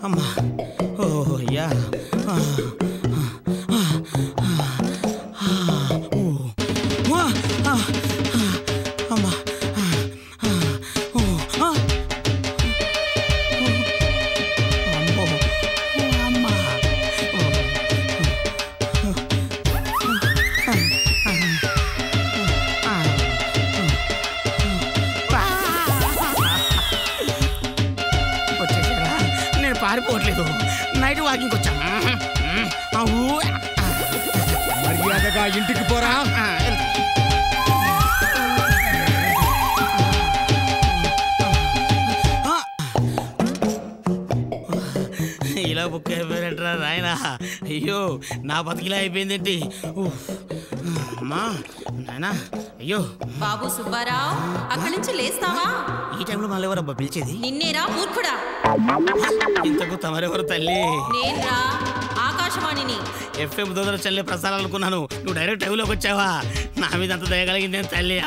అమ్మా ఓ యా అమ్మా పారిపోవట్లేదు night walking వచ్చాను మర్యాదగా ఇంటికి పోరా ఇలా బుక్ అయిపోయారంటరా నాయనా అయ్యో నా బతికిలా అయిపోయిందేంటి అమ్మా నాయనా అయ్యో బాబు సుబ్బారావు అక్కడి నుంచి లేస్తావా ఈ టైంలో మళ్ళీ ఎవరబ్బా పిలిచేది నిన్నేరా మూర్ఖుడా ఇంతకు తమరెవరు తల్లి నేన్రా ఆకాశవాణిని FM దొదర చల్లే ప్రసారాలు అనుకున్నాను నువ్వు డైరెక్ట్ టైంలోకి వచ్చావా నా మీద అంత దయగలిగింది తల్లి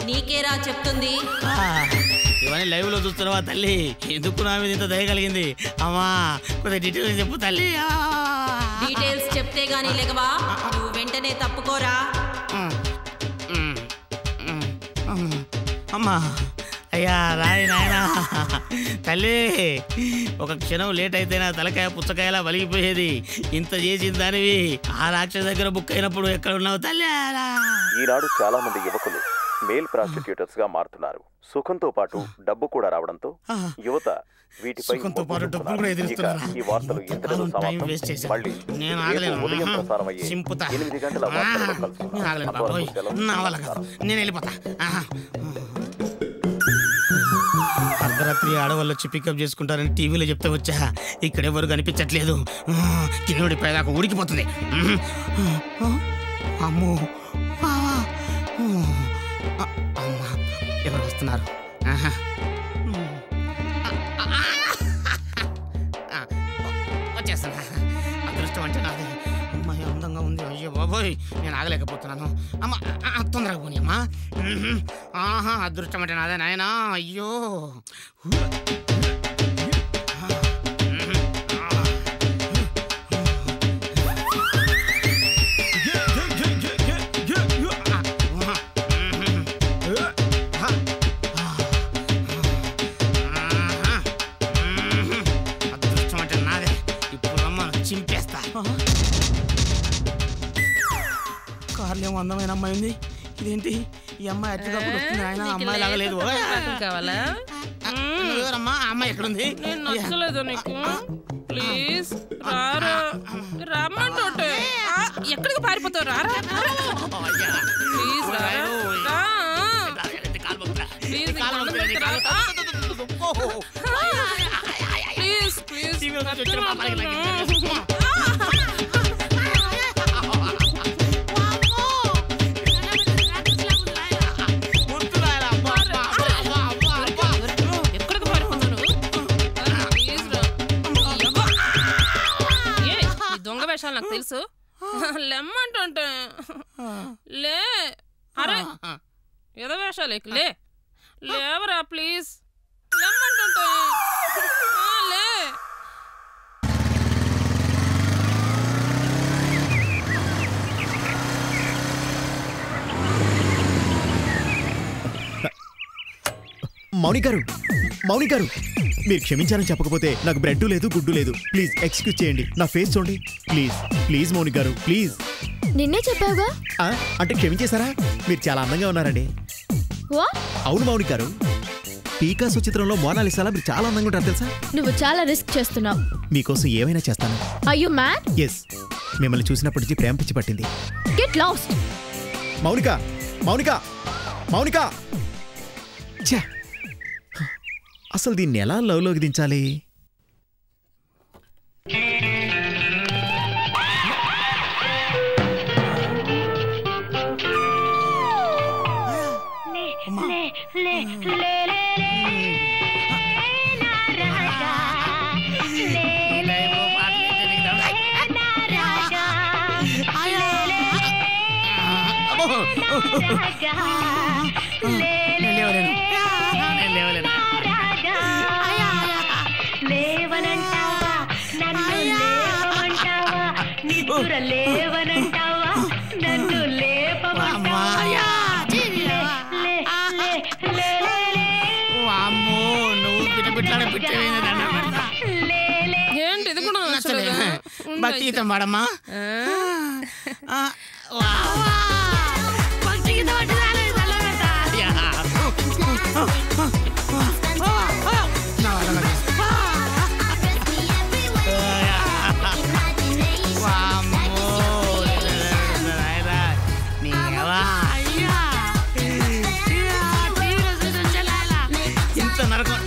నీకేరా చెప్తుంది ఇవన్నీ లైవ్ లో చూస్తున్నావా తల్లి ఎందుకు నా మీద ఇంత దయగలిగింది అమ్మా కొద్దిగా డీటెయిల్స్ చెప్పు తల్లి డీటెయిల్స్ చెప్తే గానీ లేకవా నువ్వు వెంటనే తప్పుకోరా అమ్మా అయ్యా రాయి నాయనా తల్లి ఒక క్షణం లేట్ అయితే నా తలకాయ పుచ్చకాయలా వలిగిపోయేది ఇంత చేసిన దానివి ఆ రాక్షస దగ్గర బుక్ అయినప్పుడు ఎక్కడ ఉన్నావు తల్లి ఈనాడు చాలా మంది యువకులు మేల్ ప్రాస్టిట్యూటర్స్ గా మారుతున్నారు సుఖంతో పాటు డబ్బు కూడా రావడంతో యువత వీటిపై ఈ వార్తలు ఇంతటితో సమాప్తం మళ్ళీ ఉదయం ప్రసారం అయ్యే 8 గంటల నేను వెళ్ళిపోతా అర్ధరాత్రి ఆడవాళ్ళు వచ్చి పికప్ చేసుకుంటారని టీవీలో చెప్తే వచ్చా ఇక్కడెవరు కనిపించట్లేదు కింద పైదాకా ఉడికిపోతుంది అమ్మో అమ్మా ఎవరు వస్తున్నారు వచ్చేస్తున్నా అదృష్టం అంటే నాది అమ్మాయి అందంగా ఉంది అయ్యో బాబోయ్ నేను ఆగలేకపోతున్నాను అమ్మ తొందరగా పోనీ అమ్మా అదృష్టం అంటే నాదే నాయనా అయ్యో కార్లో అందమైన అమ్మాయి ఉంది ఇదేంటి ఈ అమ్మాయి అట్టుగా వస్తుంది ఆయన అమ్మాయి లాగా లేదు కావాలా ఎవరమ్మా ఆ అమ్మాయి ఎక్కడుంది నచ్చలేదు నీకు ప్లీజ్ రారా రమ్మంటే ఎక్కడికి పారిపోతావు రారా ప్లీజ్ ప్లీజ్ నాకు తెలుసు లెమ్మంటుంటే లే అరే ఏదో వేషాలు లే లేవరా ప్లీజ్ లెమ్మంటుంటే లే మౌని గారు మీరు క్షమించాలని చెప్పకపోతే నాకు బ్రెడ్ లేదు గుడ్డు లేదు ప్లీజ్ ఎక్స్క్యూజ్ చేయండి నా ఫేస్ చూడండి ప్లీజ్ మౌని గారు ప్లీజ్ నిన్నే చెప్పావుగా అంటే క్షమించేశారా మీరు చాలా అందంగా ఉన్నారండి అవును మౌని గారు పీకాసో చిత్రంలో మోనాలిసాలా మీరు చాలా అందంగా ఉంటారు తెలుసా నువ్వు చాలా రిస్క్ చేస్తున్నావు మీకోసం ఏమైనా చేస్తాను ఆర్ యు మ్యాడ్ ఎస్ మిమ్మల్ని చూసినప్పటి నుంచి ప్రేమ పిచ్చి పట్టింది గెట్ లాస్ట్ మౌనిక ఛే అసలు దీన్ని ఎలా లవ్లోకి దించాలి నిదురలేవనంటావా నన్ను లేపమంటావా వామ్మో నువ్వు పిట్టపిట్లాడే పిట్టేమైంది దండం పెడతా. ఏంటి ఇది కూడా నచ్చలేదా? భక్తి గీతం పాడమ్మా. భక్తి గీతం అంటే దండం పెడతా. ఇంత నరకం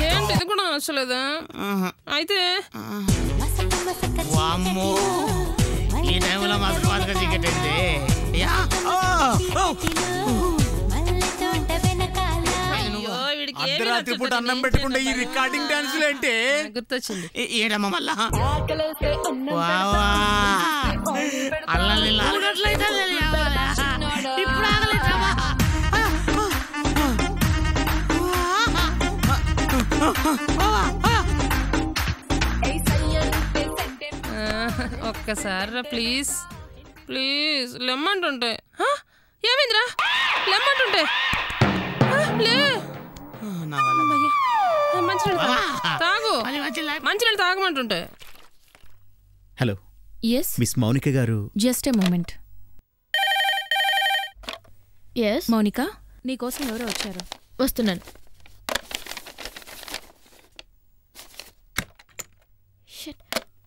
ఏంటి ఇది కూడా నచ్చలేదా? అయితే వామ్మో ఈ టైంలో మాత్రం టికెట్ ఏంటి? అర్ధరాత్రి పూట అన్నం పెట్టకుండా ఈ రికార్డింగ్ డాన్సులు ఏంటి? గుర్తొచ్చింది. ఏడమ్మా మళ్ళా అల్లని 4 గంటలైతే ఇప్పుడు ఆగలేదమ్మా. ఒక్కసారి ప్లీజ్ ప్లీజ్ లెమ్మంటుంటే. ఏమైందిరా? లెమ్మంటుంటే లే. మంచినీళ్ళు తాగు, మంచినీళ్ళు తాగమంటుంటే. హలో ఎస్ మిస్ మౌనిక గారు. Just a moment. Yes Mounika, నీకోసం ఎవరో వచ్చారు. వస్తున్నాను.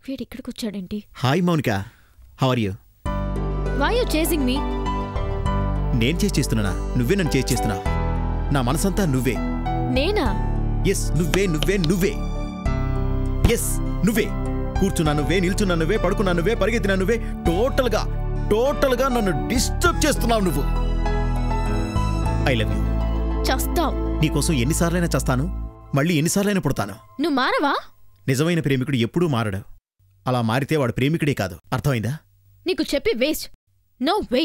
వీడు ఇక్కడికి వచ్చాడేంటి? Hi Mounika, how are you? Why you chasing me? నేను చేస్తున్నానా? నువ్వే నన్ను చేస్తున్నా. నా మనసంతా నువ్వే. నేనా? ఎస్ నువ్వే నువ్వే నువ్వే. ఎస్ నువ్వే. కూర్చున్నా నువ్వే, నిల్చున్నా నువ్వే, పడుకున్నా నువ్వే, పరిగెత్తినా నువ్వే. టోటల్గా నన్ను డిస్టర్బ్ చేస్తున్నావు నువ్వు. I love you. చస్తావు. నీకోసం ఎన్నిసార్లైనా చస్తాను, మళ్ళీ ఎన్నిసార్లైనా పుడతాను. నువ్వు మారవా? నిజమైన ప్రేమికుడు ఎప్పుడూ మారడు. అలా మారితే వాడు ప్రేమికుడే కాదు. అర్థమైందా? నీకు చెప్పి waste. No way.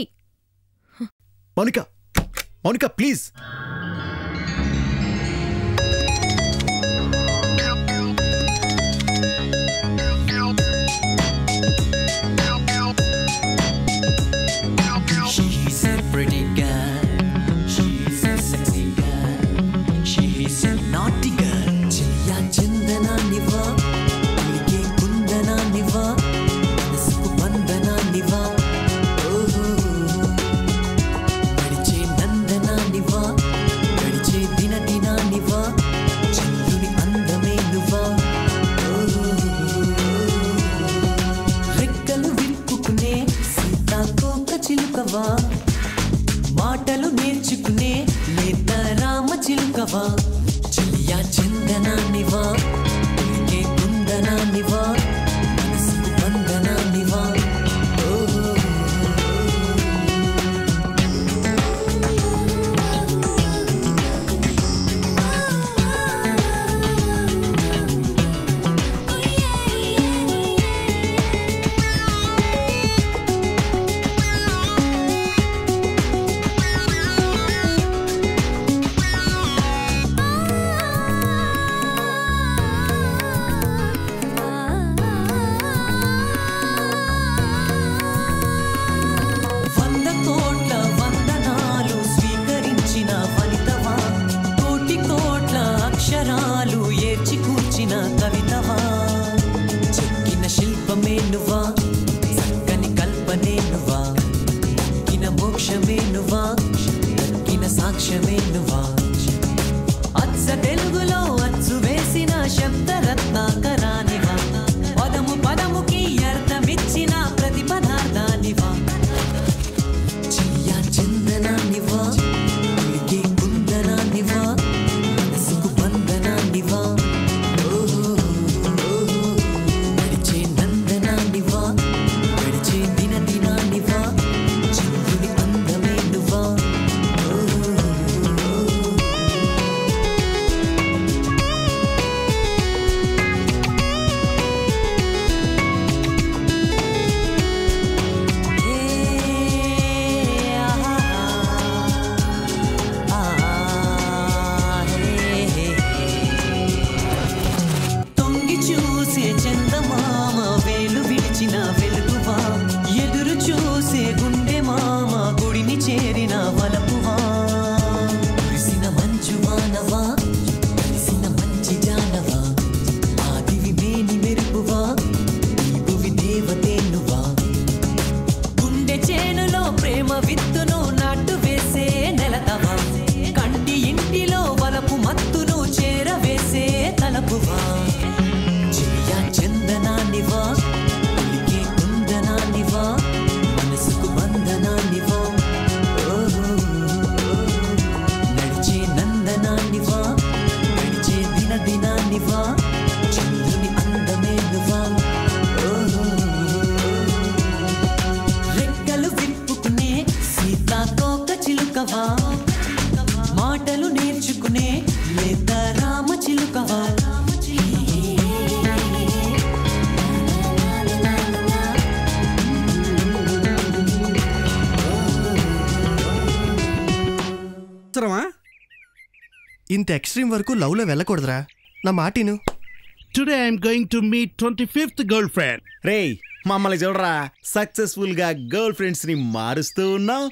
Mounika please. She's a pretty girl, she's a sexy girl, she's a naughty girl. Chiliya chandana niva, ulge kundana niva, nasku bandana niva. Oh, nadiche nandana niva, nadiche dina dina niva, chandruni andame nuva. రెక్కలు విప్పుకునే సీతాకోక చిలుకవా, మాటలు నేర్చుకునే నేత రామ చిలుకవా. చెలియా చందనానివా, ఉలికే కుందనానివా, మనసుకు బంధనానివా. మాటలు నేర్చుకునే లేత రామ చిలుకవా ఇంత ఎక్స్ట్రీమ్ వరకు లవ్ లో వెళ్ళకూడదురా నా మాటిను today I'm going to meet 25th girlfriend రేయ్ మమ్మల్ని చూడరా సక్సెస్ఫుల్ గా గర్ల్ ఫ్రెండ్స్ ని మారుస్తూ ఉన్నాం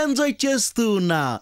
ఎంజాయ్ చేస్తూ ఉన్నాం